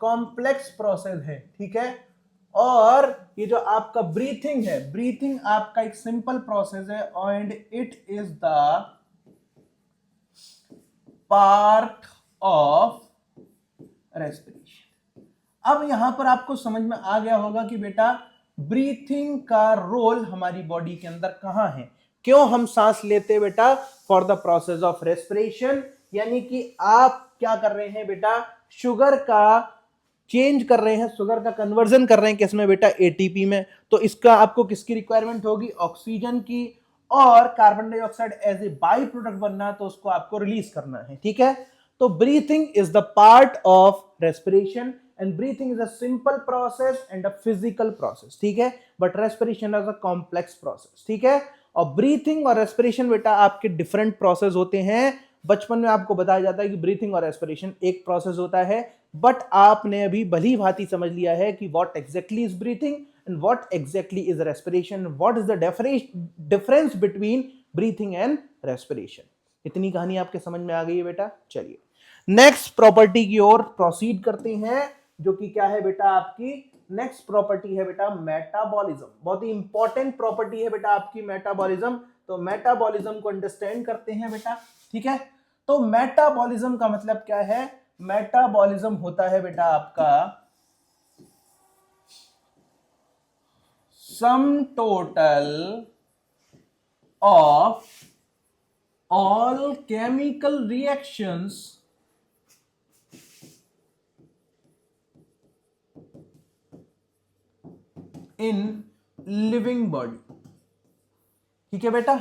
कॉम्प्लेक्स प्रोसेस है। ठीक है, और ये जो आपका ब्रीथिंग है, ब्रीथिंग आपका एक सिंपल प्रोसेस है, and it is the part of respiration. अब यहां पर आपको समझ में आ गया होगा कि बेटा ब्रीथिंग का रोल हमारी बॉडी के अंदर कहां है, क्यों हम सांस लेते बेटा, for the process of respiration. यानी कि आप क्या कर रहे हैं बेटा, शुगर का चेंज कर रहे हैं, शुगर का कन्वर्जन कर रहे हैं किसमें बेटा, एटीपी में। तो इसका आपको किसकी रिक्वायरमेंट होगी, ऑक्सीजन की। और carbon dioxide as a by product बनना है, तो उसको आपको रिलीज करना है। ठीक है, तो breathing is the part of respiration, and breathing is a simple process and a physical process. ठीक है, but respiration is a complex process. ठीक है, और ब्रीथिंग और रेस्पिरेशन बेटा आपके डिफरेंट प्रोसेस होते हैं। बचपन में आपको बताया जाता है कि ब्रीथिंग और रेस्पिरेशन एक प्रोसेस होता है, बट आपने अभी भली भांति समझ लिया है कि what exactly is breathing and what exactly is respiration, what is the difference between breathing and respiration. इतनी कहानी आपके समझ में आ गई है बेटा। चलिए नेक्स्ट प्रॉपर्टी की ओर प्रोसीड करते हैं, जो कि क्या है बेटा आपकी नेक्स्ट प्रॉपर्टी है बेटा मेटाबॉलिज्म। बहुत ही इंपॉर्टेंट प्रॉपर्टी है बेटा आपकी मेटाबॉलिज्म। तो मेटाबॉलिज्म को अंडरस्टैंड करते हैं बेटा। ठीक है, तो मेटाबॉलिज्म का मतलब क्या है, मेटाबॉलिज्म होता है बेटा आपका sum total of all chemical reactions in living body. ठीक है बेटा,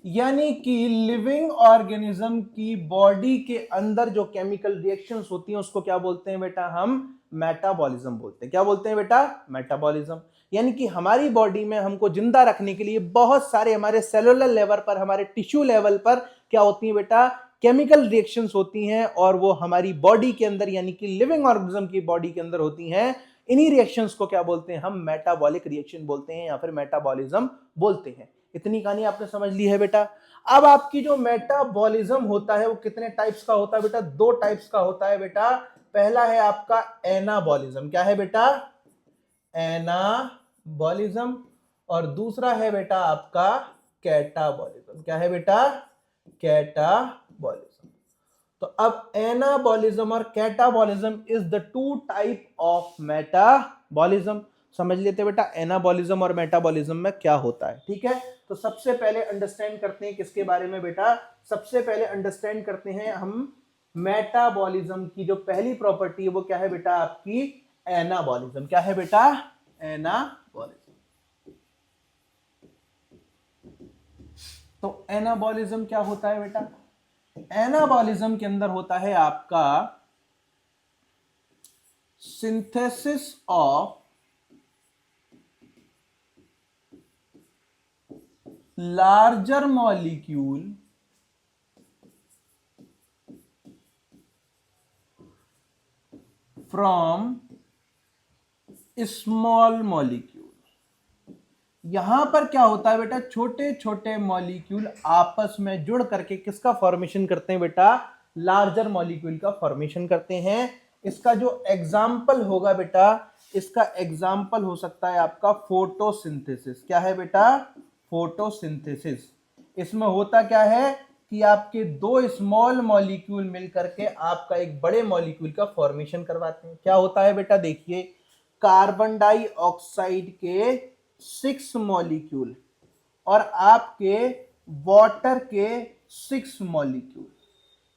यानी कि लिविंग ऑर्गेनिज्म की बॉडी के अंदर जो केमिकल रिएक्शंस होती हैं उसको क्या बोलते हैं बेटा, हम मेटाबॉलिज्म बोलते हैं। क्या बोलते हैं बेटा, मेटाबॉलिज्म। यानी कि हमारी बॉडी में हमको जिंदा रखने के लिए बहुत सारे हमारे सेलुलर लेवल पर, हमारे टिश्यू लेवल पर क्या होती है बेटा, केमिकल रिएक्शंस होती हैं, और वो हमारी बॉडी के अंदर यानी कि लिविंग ऑर्गेनिज्म की बॉडी के अंदर होती हैं। इन्हीं रिएक्शंस को क्या बोलते हैं, हम मेटाबॉलिक रिएक्शन बोलते हैं या फिर मेटाबॉलिज्म बोलते हैं। इतनी कहानी आपने समझ ली है बेटा। अब आपकी जो मेटाबॉलिज्म होता है वो कितने टाइप्स का होता है बेटा, दो टाइप्स का होता है बेटा। पहला है आपका एनाबॉलिज्म। क्या है बेटा, एनाबॉलिज्म। और दूसरा है बेटा आपका कैटाबॉलिज्म। क्या है बेटा, कैटाबॉलिज्म। तो अब एनाबॉलिज्म और catabolism is the two type of metabolism. समझ लेते बेटा एनाबॉलिज्म और मेटाबॉलिज्म में क्या होता है। ठीक है, तो सबसे पहले अंडरस्टैंड करते हैं किसके बारे में बेटा, सबसे पहले अंडरस्टैंड करते हैं हम मेटाबॉलिज्म की जो पहली प्रॉपर्टी है वो क्या है बेटा आपकी एनाबॉलिज्म। क्या है बेटा, एनाबॉलिज्म। तो एनाबॉलिज्म क्या होता है बेटा, एनाबॉलिज्म के अंदर होता है आपका synthesis of larger molecule from small molecule. यहां पर क्या होता है बेटा, छोटे छोटे मॉलिक्यूल आपस में जुड़ करके किसका फॉर्मेशन करते हैं बेटा, लार्जर मॉलिक्यूल का फॉर्मेशन करते हैं। इसका जो एग्जाम्पल होगा बेटा, इसका एग्जाम्पल हो सकता है आपका फोटोसिंथेसिस। क्या है बेटा, फोटोसिंथेसिस। इसमें होता क्या है कि आपके दो स्मॉल मॉलिक्यूल मिलकर के आपका एक बड़े मॉलिक्यूल का फॉर्मेशन करवाते हैं। क्या होता है बेटा, देखिए कार्बन डाइऑक्साइड के 6 मॉलिक्यूल और आपके वाटर के 6 मॉलिक्यूल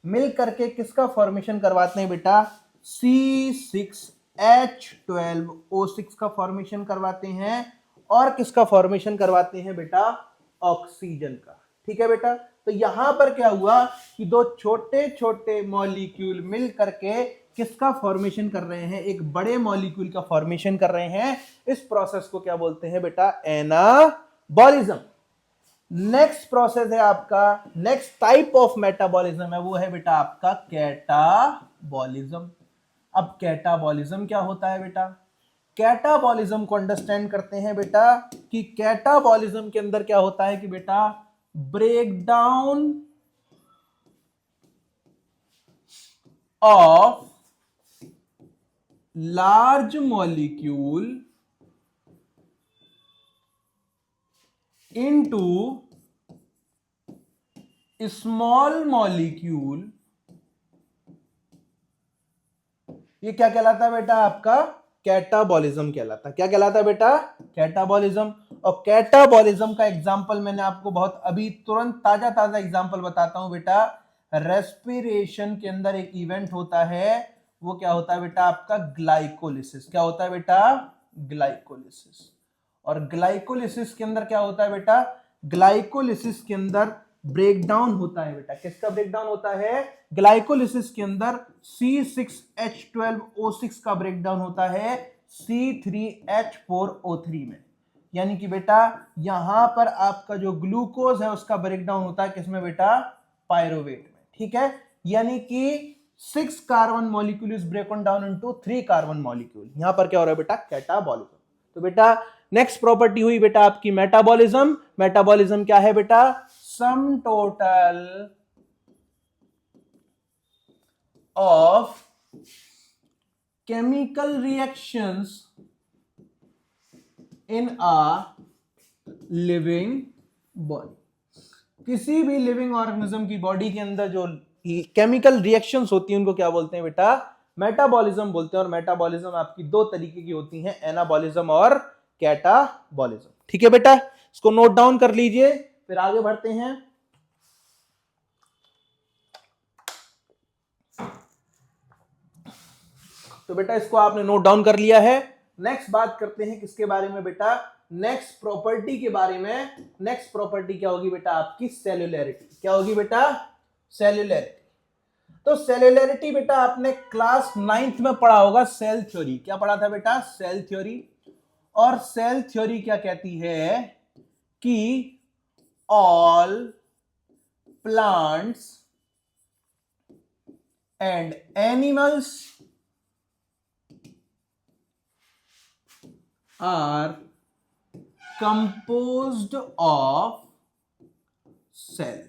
मिल करके किसका फॉर्मेशन करवाते हैं बेटा, C6H12O6 का फॉर्मेशन करवाते हैं। और किसका फॉर्मेशन करवाते हैं बेटा, ऑक्सीजन का। ठीक है बेटा, तो यहां पर क्या हुआ कि दो छोटे छोटे मॉलिक्यूल मिल करके किसका फॉर्मेशन कर रहे हैं, एक बड़े मॉलिक्यूल का फॉर्मेशन कर रहे हैं। इस प्रोसेस को क्या बोलते हैं बेटा, एनाबॉलिज्म। नेक्स्ट प्रोसेस है आपका, नेक्स्ट टाइप ऑफ मेटाबॉलिज्म है वो है बेटा आपका कैटाबॉलिज्म। अब कैटाबॉलिज्म क्या होता है बेटा, कैटाबॉलिज्म को अंडरस्टैंड करते हैं बेटा कि कैटाबॉलिज्म के अंदर क्या होता है कि बेटा breakdown of large molecule into small molecule, ये क्या कहलाता है बेटा आपका, कैटाबॉलिज्म कहलाता है। क्या कहलाता है बेटा, कैटाबॉलिज्म। और कैटाबॉलिज्म का एग्जांपल मैंने आपको बहुत अभी तुरंत ताजा ताजा एग्जांपल बताता हूं बेटा। रेस्पिरेशन के अंदर एक इवेंट होता है, वो क्या होता है बेटा आपका ग्लाइकोलिसिस। क्या होता है बेटा, ग्लाइकोलिसिस। और ग्लाइकोलिसिस के अंदर क्या होता है बेटा, ग्लाइकोलिसिस के अंदर ब्रेकडाउन होता है बेटा। किसका ब्रेकडाउन होता है, ग्लाइकोलिसिस के अंदर C6H12O6 का ब्रेकडाउन होता है C3H4O3 में। यानी कि बेटा यहां पर आपका जो ग्लूकोज है उसका ब्रेकडाउन होता है किसमें बेटा, पायरोवेट में। ठीक है, यानी कि 6 carbon molecule is ब्रेकन down into 3 carbon molecule. यहां पर क्या हो रहा है बेटा, कैटाबॉलिज्म। तो बेटा नेक्स्ट प्रॉपर्टी हुई बेटा आपकी मेटाबॉलिज्म। मेटाबॉलिज्म क्या है बेटा, sum total of chemical reactions in a living body. किसी भी लिविंग ऑर्गेनिज्म की बॉडी के अंदर जो केमिकल रिएक्शंस होती हैं उनको क्या बोलते हैं बेटा, मेटाबॉलिज्म बोलते हैं। और मेटाबॉलिज्म आपकी दो तरीके की होती हैं, एनाबॉलिज्म और कैटाबॉलिज्म। ठीक है बेटा, इसको नोट डाउन कर लीजिए, फिर आगे बढ़ते हैं। तो बेटा इसको आपने नोट डाउन कर लिया है। नेक्स्ट बात करते हैं किसके बारे में बेटा, नेक्स्ट प्रॉपर्टी के बारे में। नेक्स्ट प्रॉपर्टी क्या होगी बेटा आपकी, सेल्यूलरिटी। क्या होगी बेटा, सेल्यूलरिटी। तो सेल्यूलरिटी बेटा आपने क्लास 9th में पढ़ा होगा, सेल थ्योरी। क्या पढ़ा था बेटा, सेल थ्योरी। और सेल थ्योरी क्या कहती है कि all plants and animals are composed of cell.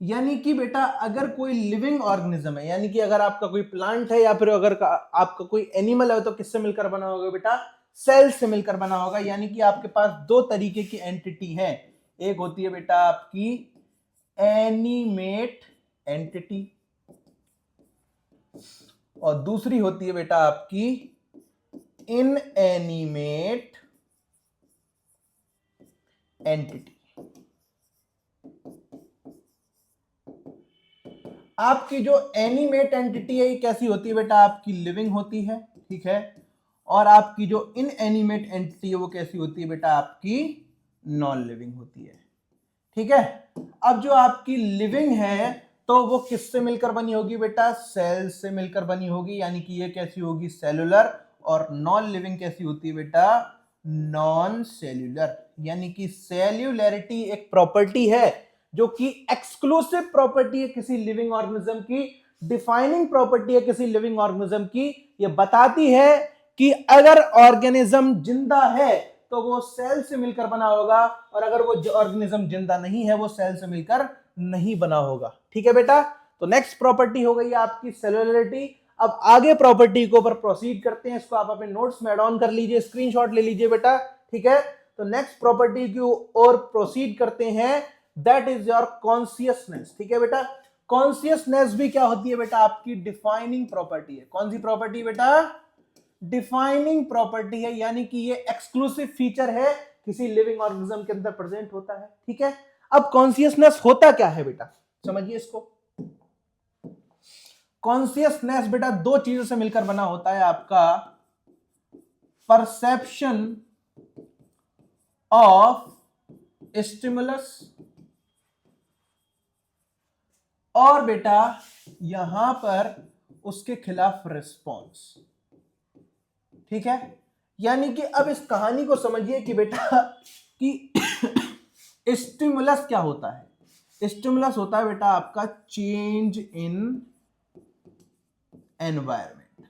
यानी कि बेटा अगर कोई लिविंग ऑर्गेनिज्म है, यानी कि अगर आपका कोई प्लांट है या फिर अगर आपका कोई एनिमल है, तो किससे मिलकर बना होगा बेटा, सेल से मिलकर बना होगा। यानी कि आपके पास दो तरीके की एंटिटी है, एक होती है बेटा आपकी एनिमेट एंटिटी और दूसरी होती है बेटा आपकी इनएनिमेट एंटिटी। आपकी जो एनिमेट एंटिटी है ये कैसी होती है बेटा, आपकी लिविंग होती है, ठीक है। और आपकी जो इनएनिमेट एंटिटी है वो कैसी होती है बेटा, आपकी नॉन लिविंग होती है, ठीक है। अब जो आपकी लिविंग है तो वो किससे मिलकर बनी होगी बेटा, सेल से मिलकर बनी होगी, यानी कि ये कैसी होगी, सेलुलर। और नॉन लिविंग कैसी होती है बेटा, नॉन सेल्यूलर। यानी कि सेल्यूलरिटी एक प्रॉपर्टी है जो कि एक्सक्लूसिव प्रॉपर्टी है किसी लिविंग ऑर्गेनिज्म की, डिफाइनिंग प्रॉपर्टी है किसी लिविंग ऑर्गेनिज्म की। ये बताती है कि अगर ऑर्गेनिज्म जिंदा है तो वो सेल से मिलकर बना होगा, और अगर वो ऑर्गेनिज्म जिंदा नहीं है वो सेल से मिलकर नहीं बना होगा, ठीक है बेटा। तो नेक्स्ट प्रॉपर्टी हो गई आपकी सेलुलरिटी। अब आगे प्रॉपर्टी के ऊपर प्रोसीड करते हैं, इसको आप अपने नोट्स में ऐड ऑन कर लीजिए, स्क्रीनशॉट ले लीजिए बेटा, ठीक है। तो नेक्स्ट प्रॉपर्टी की ओर प्रोसीड करते हैं, दैट इज योर कॉन्शियसनेस, ठीक है बेटा। कॉन्शियसनेस भी क्या होती है बेटा, आपकी डिफाइनिंग प्रॉपर्टी है। कौन सी प्रॉपर्टी बेटा, डिफाइनिंग प्रॉपर्टी है, यानी कि ये एक्सक्लूसिव फीचर है किसी लिविंग ऑर्गेनिज्म के अंदर प्रेजेंट होता है, ठीक है। अब कॉन्शियसनेस होता क्या है बेटा, समझिए इसको। कॉन्शियसनेस बेटा दो चीजों से मिलकर बना होता है, आपका परसेप्शन ऑफ स्टिमुलस और बेटा यहां पर उसके खिलाफ रिस्पॉन्स, ठीक है। यानी कि अब इस कहानी को समझिए कि बेटा कि स्टिमुलस क्या होता है। स्टिमुलस होता है बेटा आपका चेंज इन एनवायरमेंट।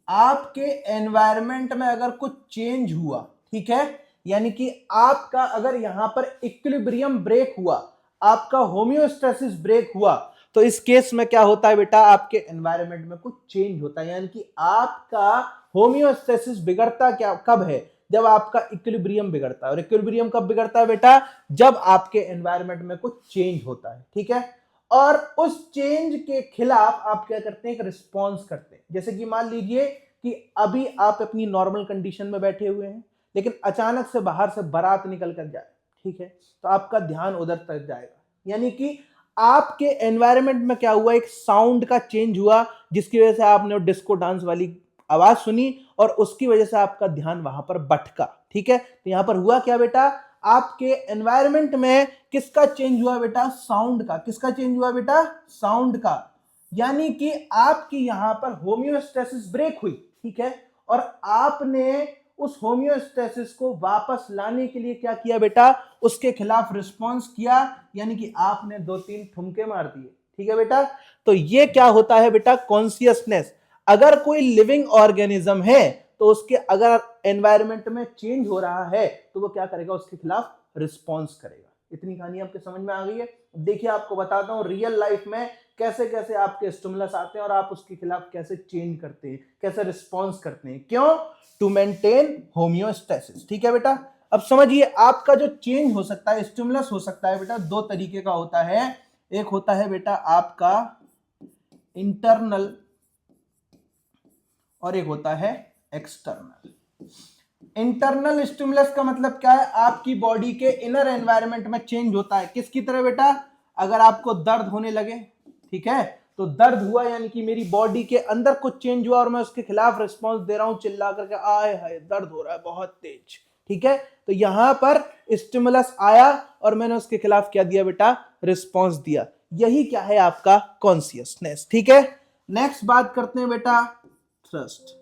आपके एनवायरमेंट में अगर कुछ चेंज हुआ, ठीक है, यानी कि आपका अगर यहां पर इक्विलिब्रियम ब्रेक हुआ, आपका होम्योस्टेसिस ब्रेक हुआ, तो इस केस में क्या होता है बेटा, आपके एनवायरमेंट में कुछ चेंज होता है। यानी कि आपका होम्योस्टेसिस बिगड़ता क्या कब है, जब आपका इक्विलिब्रियम बिगड़ता है। और इक्विलिब्रियम कब बिगड़ता है बेटा, जब आपके एनवायरमेंट में कुछ चेंज होता है, ठीक है। और उस चेंज के खिलाफ आप क्या करते हैं, एक रिस्पॉन्स करते हैं। जैसे कि मान लीजिए कि अभी आप अपनी नॉर्मल कंडीशन में बैठे हुए हैं, लेकिन अचानक से बाहर से बारात निकल कर जाए, ठीक है, तो आपका ध्यान उधर तक जाएगा। यानी कि आपके एनवायरनमेंट में क्या हुआ, एक साउंड का चेंज हुआ, जिसकी वजह से आपने डिस्को डांस वाली आवाज सुनी और उसकी वजह से आपका ध्यान वहां पर भटका, ठीक है। तो यहां पर हुआ क्या बेटा, आपके एनवायरनमेंट में किसका चेंज हुआ बेटा, साउंड का। किसका चेंज हुआ बेटा, साउंड का। यानी कि आपकी यहां पर होम्योस्टेसिस ब्रेक हुई, ठीक है, और आपने उस होम्योस्टेसिस को वापस लाने के लिए क्या किया बेटा, उसके खिलाफ रिस्पॉन्स किया, यानी कि आपने 2-3 ठुमके मार दिए, ठीक है बेटा। तो ये क्या होता है बेटा, कॉन्शियसनेस। अगर कोई लिविंग ऑर्गेनिज्म है तो उसके अगर एनवायरनमेंट में चेंज हो रहा है तो वो क्या करेगा, उसके खिलाफ रिस्पॉन्स करेगा। इतनी कहानी आपके समझ में आ गई है। देखिए आपको बताता हूं रियल लाइफ में कैसे कैसे आपके स्टिमुलस आते हैं और आप उसके खिलाफ कैसे चेंज करते हैं, कैसे रिस्पॉन्स करते हैं। क्यों, टू मेंटेन होम्योस्टेसिस, ठीक है बेटा। अब समझिए आपका जो चेंज हो सकता है, स्टिमुलस हो सकता है बेटा, दो तरीके का होता है। एक होता है बेटा आपका इंटरनल और एक होता है एक्सटर्नल। इंटरनल स्टिमुलस का मतलब क्या है, आपकी बॉडी के इनर एनवायरनमेंट में चेंज होता है। किसकी तरह बेटा, अगर आपको दर्द होने लगे, ठीक है, तो दर्द हुआ यानी कि मेरी बॉडी के अंदर कुछ चेंज हुआ और मैं उसके खिलाफ रिस्पांस दे रहा हूं, चिल्ला करके आए हाय दर्द हो रहा है बहुत तेज, ठीक है। तो यहां पर स्टिमुलस आया और मैंने उसके खिलाफ क्या दिया बेटा, रिस्पांस दिया। यही क्या है आपका कॉन्शियसनेस, ठीक है। नेक्स्ट बात करते हैं बेटा थ्रस्ट।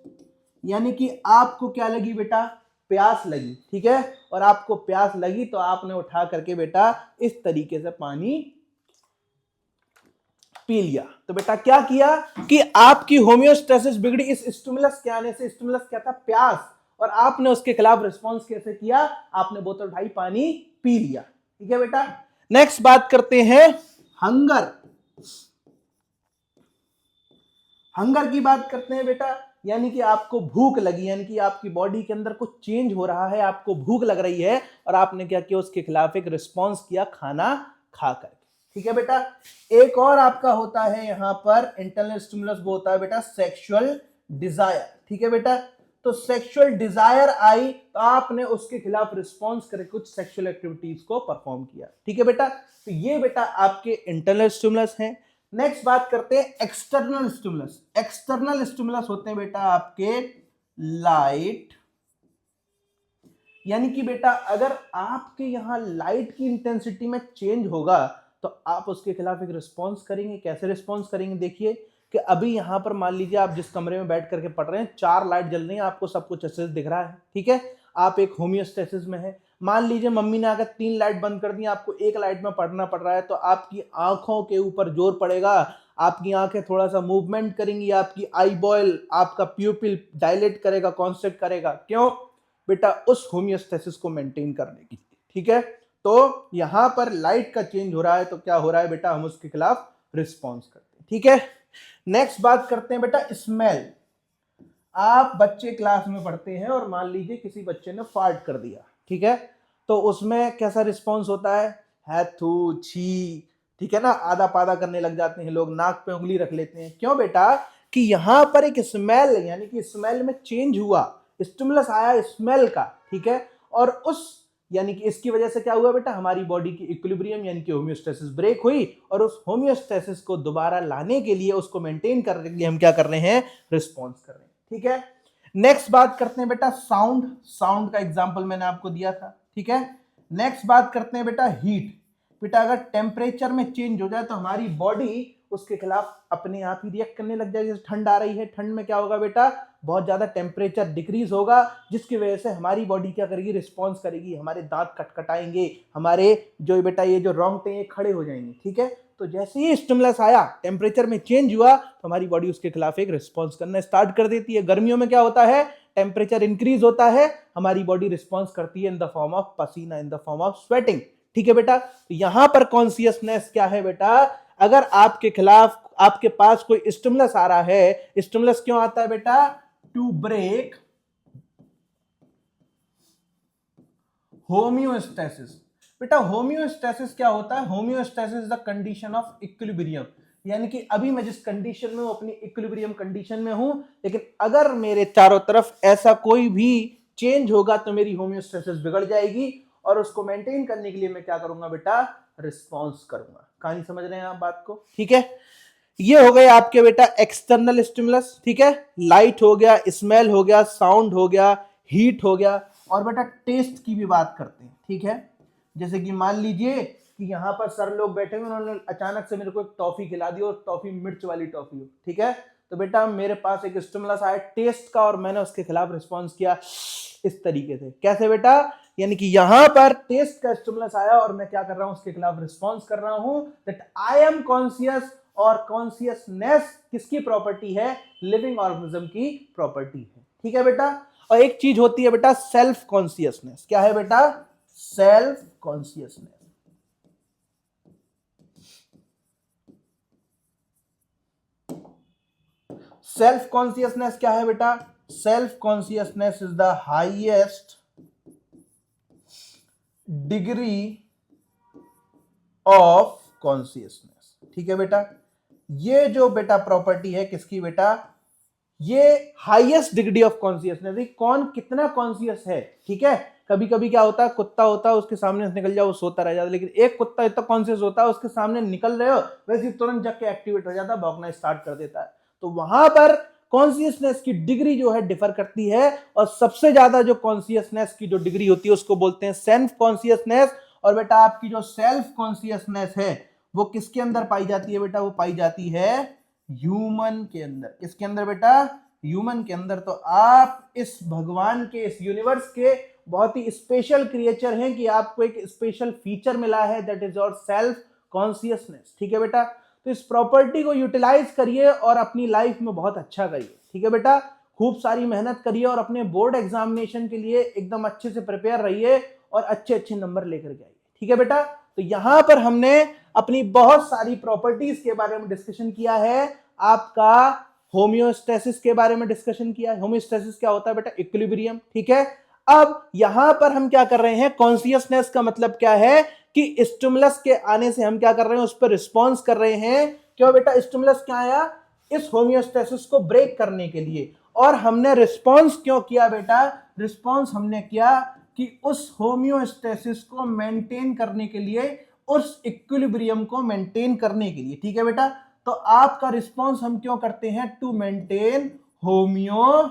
यानी कि आपको क्या लगी बेटा, प्यास लगी, ठीक है, और आपको प्यास लगी तो आपने उठा करके बेटा इस तरीके से पानी पी लिया। तो बेटा क्या किया कि आपकी होम्योस्टेसिस बिगड़ी इस स्टिमुलस के आने से। स्टिमुलस क्या था, प्यास, और आपने उसके खिलाफ रिस्पांस कैसे किया, आपने बोतल उठाई, पानी पी लिया, ठीक है बेटा। नेक्स्ट बात करते हैं हंगर। हंगर की बात करते हैं बेटा, यानी कि आपको भूख लगी, यानी कि आपकी बॉडी के अंदर कुछ चेंज हो रहा है, आपको भूख लग रही है और आपने क्या किया, उसके खिलाफ एक रिस्पांस किया खाना खा करके, ठीक है बेटा। एक और आपका होता है यहां पर इंटरनल स्टिमुलस, वो होता है बेटा सेक्सुअल डिजायर, ठीक है बेटा। तो सेक्सुअल डिजायर आई तो आपने उसके खिलाफ रिस्पॉन्स करके कुछ सेक्सुअल एक्टिविटीज को परफॉर्म किया। ठीक है बेटा, तो ये बेटा आपके इंटरनल स्टिमुलस हैं। नेक्स्ट बात करते हैं एक्सटर्नल स्टिमुलस। एक्सटर्नल स्टिमुलस होते हैं बेटा आपके लाइट, यानी कि बेटा अगर आपके यहां लाइट की इंटेंसिटी में चेंज होगा तो आप उसके खिलाफ एक रिस्पॉन्स करेंगे। कैसे रिस्पॉन्स करेंगे, देखिए कि अभी यहां पर मान लीजिए आप जिस कमरे में बैठ करके पढ़ रहे हैं 4 लाइट जल रही हैं, आपको सब कुछ अच्छे से दिख रहा है। ठीक है, आप एक होमियोस्टेसिस में है। मान लीजिए मम्मी ने आकर 3 लाइट बंद कर दी, आपको एक लाइट में पढ़ना पड़ रहा है, तो आपकी आंखों के ऊपर जोर पड़ेगा, आपकी आंखें थोड़ा सा मूवमेंट करेंगी, आपकी आई बॉयल, आपका प्यूपिल डायलेट करेगा, कॉन्स्ट्रिक्ट करेगा। क्यों बेटा, उस होमियोस्टेसिस को मेंटेन करने की। ठीक है, तो यहां पर लाइट का चेंज हो रहा है तो क्या हो रहा है बेटा, हम उसके खिलाफ रिस्पॉन्स करते हैं। ठीक है, नेक्स्ट बात करते हैं बेटा स्मेल। आप बच्चे क्लास में पढ़ते हैं और मान लीजिए किसी बच्चे ने फार्ट कर दिया, ठीक है, तो उसमें कैसा रिस्पॉन्स होता है थू छी। ठीक है ना, आधा पादा करने लग जाते हैं लोग, नाक पे उंगली रख लेते हैं। क्यों बेटा, कि यहां पर एक स्मेल, यानी कि स्मेल में चेंज हुआ, स्टिमुलस आया स्मेल का। ठीक है, और उस यानी कि इसकी वजह से क्या हुआ बेटा, हमारी बॉडी की इक्विलिब्रियम यानी कि होमियोस्टेसिस ब्रेक हुई, और उस होमियोस्टेसिस को दोबारा लाने के लिए, उसको मेंटेन करने के लिए हम क्या कर रहे हैं, रिस्पॉन्स कर रहे हैं। ठीक है, नेक्स्ट बात करते हैं बेटा साउंड। साउंड का एग्जांपल मैंने आपको दिया था। ठीक है, नेक्स्ट बात करते हैं बेटा हीट। बेटा अगर टेम्परेचर में चेंज हो जाए तो हमारी बॉडी उसके खिलाफ अपने आप ही रिएक्ट करने लग जाएगी। जैसे ठंड आ रही है, ठंड में क्या होगा बेटा, बहुत ज्यादा टेम्परेचर डिक्रीज होगा, जिसकी वजह से हमारी बॉडी क्या करेगी, रिस्पॉन्स करेगी, हमारे दांत कटकटाएंगे, हमारे जो बेटा ये जो रोंगटे हैं खड़े हो जाएंगे। ठीक है, तो जैसे ही स्टिमुलस आया, टेम्परेचर में चेंज हुआ, तो हमारी बॉडी उसके खिलाफ एक रिस्पॉन्स करना स्टार्ट कर देती है। गर्मियों में क्या होता है, टेम्परेचर इंक्रीज होता है, हमारी बॉडी रिस्पॉन्स करती है इन द फॉर्म ऑफ पसीना, in the form of sweating. ठीक है बेटा, तो यहां पर कॉन्शियसनेस क्या है बेटा, अगर आपके खिलाफ आपके पास कोई स्टिमुलस आ रहा है, स्टिमुलस क्यों आता है बेटा, टू ब्रेक होमियोस्टेसिस। बेटा होमियोस्टेसिस क्या होता है, homeostasis the condition of equilibrium, यानी कि अभी मैं जिस कंडीशन में हूं अपनी इक्विलिब्रियम कंडीशन में हूं, लेकिन अगर मेरे चारों तरफ ऐसा कोई भी चेंज होगा तो मेरी होमियोस्टेसिस बिगड़ जाएगी, और उसको मेंटेन करने के लिए मैं क्या करूंगा बेटा, रिस्पॉन्स करूंगा। कहानी समझ रहे हैं आप बात को। ठीक है, ये हो गए आपके बेटा एक्सटर्नल स्टिमुलस। ठीक है, लाइट हो गया, स्मेल हो गया, साउंड हो गया, हीट हो गया, और बेटा टेस्ट की भी बात करते हैं। ठीक है, जैसे कि मान लीजिए कि यहाँ पर सर लोग बैठे हुए, उन्होंने अचानक से मेरे को एक टॉफी खिला दी, और टॉफी मिर्च वाली टॉफी हो। ठीक है, तो बेटा मेरे पास एक स्टिमुलस आया टेस्ट का, और मैंने उसके खिलाफ रिस्पॉन्स किया इस तरीके से। कैसे बेटा, यानी कि यहां पर टेस्ट का स्टिमुलस आया और मैं क्या कर रहा हूं, उसके खिलाफ रिस्पॉन्स कर रहा हूं, दैट आई एम कॉन्शियस। और कॉन्शियसनेस किसकी प्रॉपर्टी है, लिविंग ऑर्गेनिज्म की प्रॉपर्टी है। ठीक है बेटा, और एक चीज होती है बेटा सेल्फ कॉन्शियसनेस। क्या है बेटा, सेल्फ कॉन्शियसनेस। सेल्फ कॉन्शियसनेस क्या है बेटा, self consciousness is the highest degree of consciousness. ठीक है बेटा, ये जो बेटा प्रॉपर्टी है किसकी बेटा, ये हाईएस्ट डिग्री ऑफ कॉन्शियसनेस, कौन कितना कॉन्शियस है। ठीक है, कभी कभी क्या होता है, कुत्ता होता है उसके सामने से निकल जाओ वो सोता रह जाता है, लेकिन एक कुत्ता इतना कॉन्शियस होता है, उसके सामने निकल रहे हो वैसे ही तुरंत जग के एक्टिवेट हो जाता है, भौंकना स्टार्ट कर देता है। तो वहां पर कॉन्शियसनेस की डिग्री जो है डिफर करती है, और सबसे ज्यादा जो कॉन्शियसनेस की जो डिग्री होती है उसको बोलते हैं सेल्फ कॉन्शियसनेस। और बेटा आपकी जो सेल्फ कॉन्शियसनेस है वो किसके अंदर पाई जाती है बेटा, वो पाई जाती है ह्यूमन के अंदर। किसके अंदर बेटा, ह्यूमन के अंदर। तो आप इस भगवान के, इस यूनिवर्स के बहुत ही स्पेशल क्रिएचर हैं कि आपको एक स्पेशल फीचर मिला है, that is your self consciousness. ठीक है बेटा, तो इस प्रॉपर्टी को यूटिलाइज करिए और अपनी लाइफ में बहुत अच्छा करिए। ठीक है बेटा, खूब सारी मेहनत करिए और अपने बोर्ड एग्जामिनेशन के लिए एकदम अच्छे से प्रिपेयर रहिए और अच्छे अच्छे नंबर लेकर के आइए। ठीक है बेटा, तो यहां पर हमने अपनी बहुत सारी प्रॉपर्टीज के बारे में डिस्कशन किया है, आपका होमियोस्टेसिस के बारे में डिस्कशन किया है। होमियोस्टेसिस क्या होता है बेटा, इक्विलिब्रियम। ठीक है, अब यहां पर हम क्या कर रहे हैं, कॉन्शियसनेस का मतलब क्या है कि स्टिमुलस के आने से हम क्या कर रहे हैं, उस पर रिस्पॉन्स कर रहे हैं। क्यों बेटा, स्टिमुलस क्या आया, इस होमियोस्टेसिस को ब्रेक करने के लिए। और हमने रिस्पॉन्स क्यों किया बेटा? रिस्पॉन्स हमने किया कि उस होम्योस्टेसिस को मेंटेन करने के लिए, उस इक्विलिब्रियम को मेंटेन करने के लिए, ठीक है बेटा। तो आपका रिस्पॉन्स हम क्यों करते हैं? To maintain homeostasis.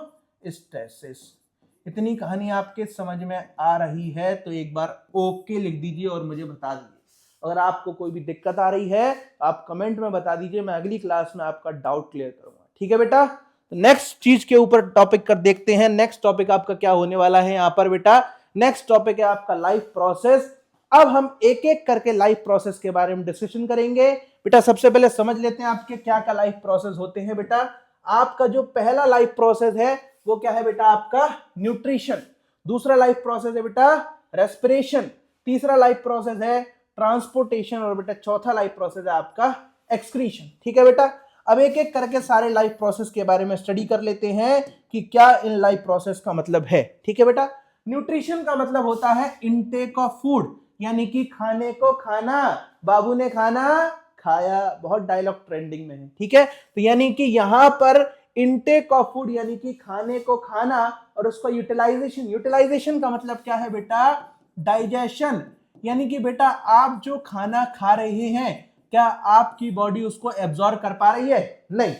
इतनी कहानी आपके समझ में आ रही है तो एक बार ओके लिख दीजिए और मुझे बता दीजिए। अगर आपको कोई भी दिक्कत आ रही है आप कमेंट में बता दीजिए, मैं अगली क्लास में आपका डाउट क्लियर करूंगा, ठीक है बेटा। तो नेक्स्ट चीज के ऊपर टॉपिक कर देखते हैं। नेक्स्ट टॉपिक आपका क्या होने वाला है यहां पर बेटा? नेक्स्ट टॉपिक है आपका लाइफ प्रोसेस। अब हम एक एक करके लाइफ प्रोसेस के बारे में डिस्कशन करेंगे बेटा। सबसे पहले समझ लेते हैं आपके क्या क्या लाइफ प्रोसेस होते हैं बेटा। आपका जो पहला लाइफ प्रोसेस है वो क्या है बेटा? आपका न्यूट्रिशन। दूसरा लाइफ प्रोसेस है बेटा रेस्पिरेशन। तीसरा लाइफ प्रोसेस है ट्रांसपोर्टेशन। और बेटा चौथा लाइफ प्रोसेस है आपका एक्सक्रीशन, ठीक है बेटा। अब एक एक करके सारे लाइफ प्रोसेस के बारे में स्टडी कर लेते हैं कि क्या इन लाइफ प्रोसेस का मतलब है, ठीक है बेटा। न्यूट्रिशन का मतलब होता है इनटेक ऑफ फूड, यानी कि खाने को खाना। बाबू ने खाना खाया, बहुत डायलॉग ट्रेंडिंग में है, ठीक है। तो यानी कि यहां पर इनटेक ऑफ फूड यानी कि खाने को खाना, और उसका यूटिलाइजेशन। यूटिलाइजेशन का मतलब क्या है बेटा? डाइजेशन। यानी कि बेटा आप जो खाना खा रहे हैं क्या आपकी बॉडी उसको एब्जॉर्ब कर पा रही है? नहीं।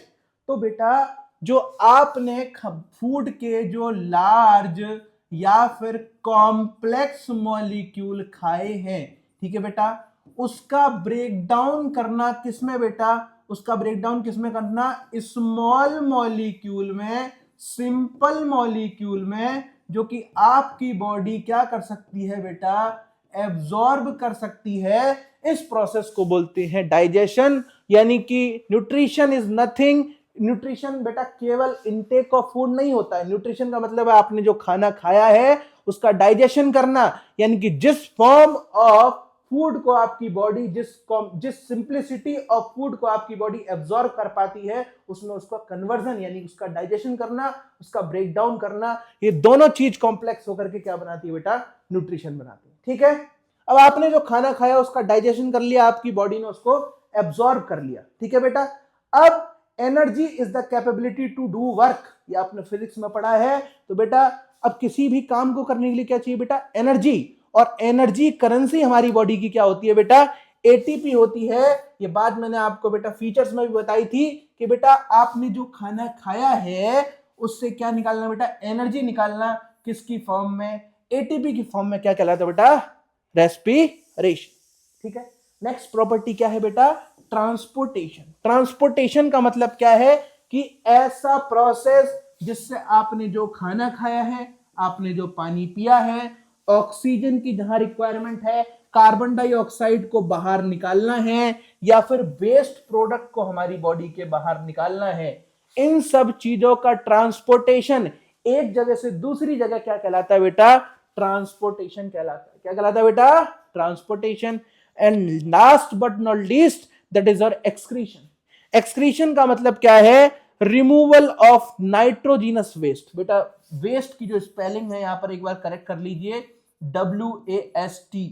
तो बेटा जो आपने फूड के जो लार्ज या फिर कॉम्प्लेक्स मॉलिक्यूल खाए हैं, ठीक है बेटा, उसका ब्रेकडाउन करना किसमें बेटा? उसका ब्रेकडाउन किसमें करना? स्मॉल मॉलिक्यूल में, सिंपल मॉलिक्यूल में, जो कि आपकी बॉडी क्या कर सकती है बेटा? एब्जॉर्ब कर सकती है। इस प्रोसेस को बोलते हैं डाइजेशन। यानी कि न्यूट्रिशन इज नथिंग। न्यूट्रिशन बेटा केवल इनटेक ऑफ फूड नहीं होता है। न्यूट्रिशन का मतलब है आपने जो खाना खाया है उसका डाइजेशन करना, यानी कि जिस फॉर्म ऑफ फूड को आपकी बॉडी, जिस सिंप्लिसिटी ऑफ फूड को आपकी बॉडी एब्जॉर्ब कर पाती है, उसमें उसका कन्वर्जन यानी उसका डाइजेशन करना, उसका ब्रेकडाउन करना, ये दोनों चीज कॉम्प्लेक्स होकर के क्या बनाती है बेटा? न्यूट्रिशन बनाती है, ठीक है। अब आपने जो खाना खाया उसका डाइजेशन कर लिया, आपकी बॉडी ने उसको एब्जॉर्ब कर लिया, ठीक है बेटा। अब energy is the capability to do work, ये आपने फिजिक्स में पढ़ा है। तो बेटा अब किसी भी काम को करने के लिए क्या चाहिए बेटा? एनर्जी। और एनर्जी करेंसी हमारी बॉडी की क्या होती है बेटा? एटीपी होती है। ये बात मैंने आपको बेटा फीचर्स में भी बताई थी कि बेटा आपने जो खाना खाया है उससे क्या निकालना बेटा? एनर्जी निकालना। किसकी फॉर्म में? एटीपी की फॉर्म में। क्या कहलाता है बेटा? रेस्पिरेशन, ठीक है। नेक्स्ट प्रॉपर्टी क्या है बेटा? ट्रांसपोर्टेशन। ट्रांसपोर्टेशन का मतलब क्या है? कि ऐसा प्रोसेस जिससे आपने जो खाना खाया है, आपने जो पानी पिया है, ऑक्सीजन की जहां रिक्वायरमेंट है, कार्बन डाइऑक्साइड को बाहर निकालना है, या फिर वेस्ट प्रोडक्ट को हमारी बॉडी के बाहर निकालना है, इन सब चीजों का ट्रांसपोर्टेशन एक जगह से दूसरी जगह क्या कहलाता है बेटा? ट्रांसपोर्टेशन कहलाता है। क्या कहलाता है बेटा? Transportation. And last but not least that is our excretion. Excretion का मतलब क्या है? Removal of nitrogenous waste. बेटा वेस्ट की जो स्पेलिंग है यहां पर एक बार करेक्ट कर लीजिए, WASTE,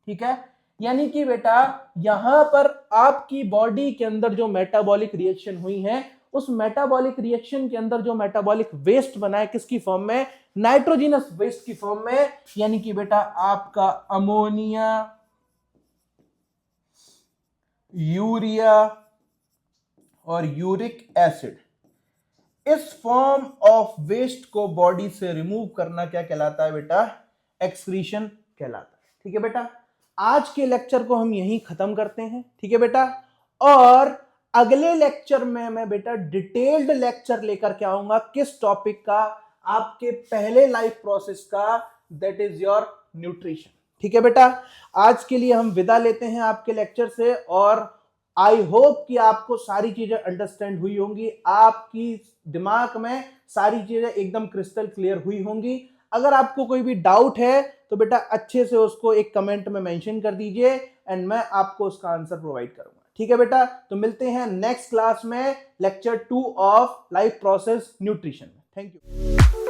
ठीक है। यानी कि बेटा यहां पर आपकी बॉडी के अंदर जो मेटाबॉलिक रिएक्शन हुई है, उस मेटाबॉलिक रिएक्शन के अंदर जो मेटाबॉलिक वेस्ट बना है, किसकी फॉर्म में? नाइट्रोजीनस वेस्ट की फॉर्म में। यानी कि बेटा आपका अमोनिया, यूरिया और यूरिक एसिड, इस फॉर्म ऑफ वेस्ट को बॉडी से रिमूव करना क्या कहलाता है बेटा? एक्सक्रीशन कहलाता है, ठीक है बेटा। आज के लेक्चर को हम यहीं खत्म करते हैं, ठीक है बेटा। और अगले लेक्चर में मैं बेटा डिटेल्ड लेक्चर लेकर के आऊंगा। किस टॉपिक का? आपके पहले लाइफ प्रोसेस का, दैट इज योर न्यूट्रिशन, ठीक है बेटा। आज के लिए हम विदा लेते हैं आपके लेक्चर से, और आई होप कि आपको सारी चीजें अंडरस्टैंड हुई होंगी, आपकी दिमाग में सारी चीजें एकदम क्रिस्टल क्लियर हुई होंगी। अगर आपको कोई भी डाउट है तो बेटा अच्छे से उसको एक कमेंट में मेंशन कर दीजिए, एंड मैं आपको उसका आंसर प्रोवाइड करूंगा, ठीक है बेटा। तो मिलते हैं नेक्स्ट क्लास में, lecture 2 of life process nutrition में। Thank you.